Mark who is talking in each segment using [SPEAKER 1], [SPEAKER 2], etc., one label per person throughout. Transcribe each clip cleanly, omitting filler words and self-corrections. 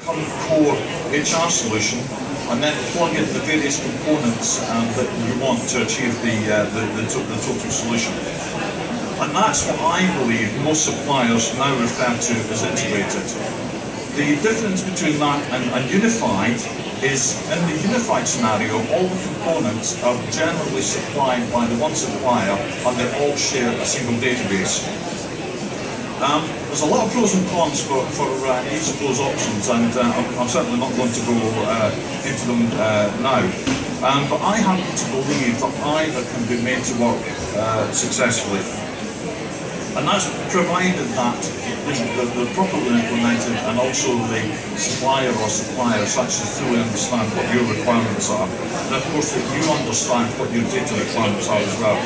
[SPEAKER 1] current core HR solution and then plug in the various components that you want to achieve the total solution. And that's what I believe most suppliers now refer to as integrated. The difference between that and unified is, in the unified scenario, all the components are generally supplied by the one supplier and they all share a single database. There's a lot of pros and cons for each of those options, and I'm certainly not going to go into them now. But I happen to believe that either can be made to work successfully. And that's provided that they're properly implemented and also the supplier or suppliers actually fully understand what your requirements are. And of course that you understand what your data requirements are as well.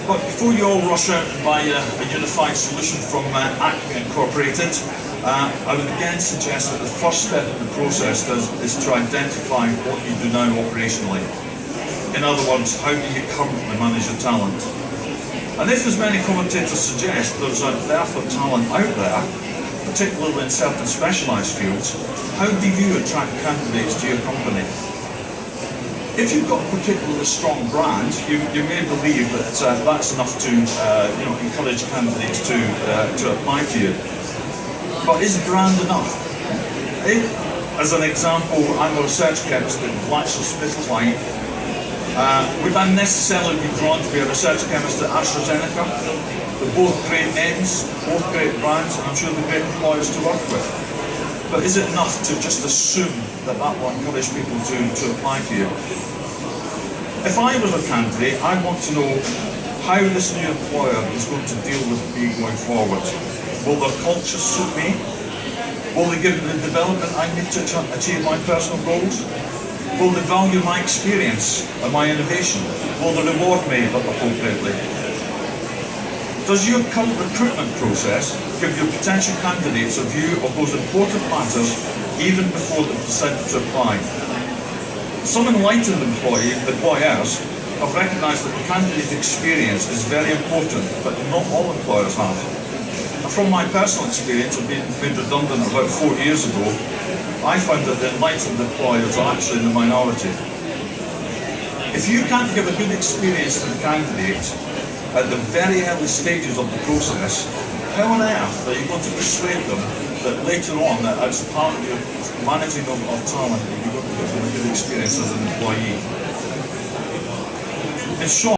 [SPEAKER 1] But before you all rush out and buy a unified solution from Acme Incorporated, I would again suggest that the first step in the process is to identify what you do now operationally. In other words, how do you currently manage your talent? And if, as many commentators suggest, there's a dearth of talent out there, particularly in certain specialised fields, how do you attract candidates to your company? If you've got a particularly strong brand, you may believe that that's enough to encourage candidates to apply to you. But is brand enough? If, as an example, I'm a research chemist at GlaxoSmithKline, would I necessarily be drawn to be a research chemist at AstraZeneca? They're both great names, both great brands, and I'm sure they're great employers to work with. But is it enough to just assume that will encourage people to apply to you? If I was a candidate, I'd want to know how this new employer is going to deal with me going forward. Will their culture suit me? Will they give me the development I need to achieve my personal goals? Will they value my experience and my innovation? Will they reward me appropriately? Does your current recruitment process give your potential candidates a view of those important matters even before they've decided to apply? Some enlightened employers have recognised that the candidate experience is very important, but not all employers have. And from my personal experience of being made redundant about 4 years ago, I found that the enlightened employers are actually in the minority. If you can't give a good experience to the candidate at the very early stages of the process, how on earth are you going to persuade them that later on, that as part of your managing of talent, you're going to give them a good experience as an employee? In short,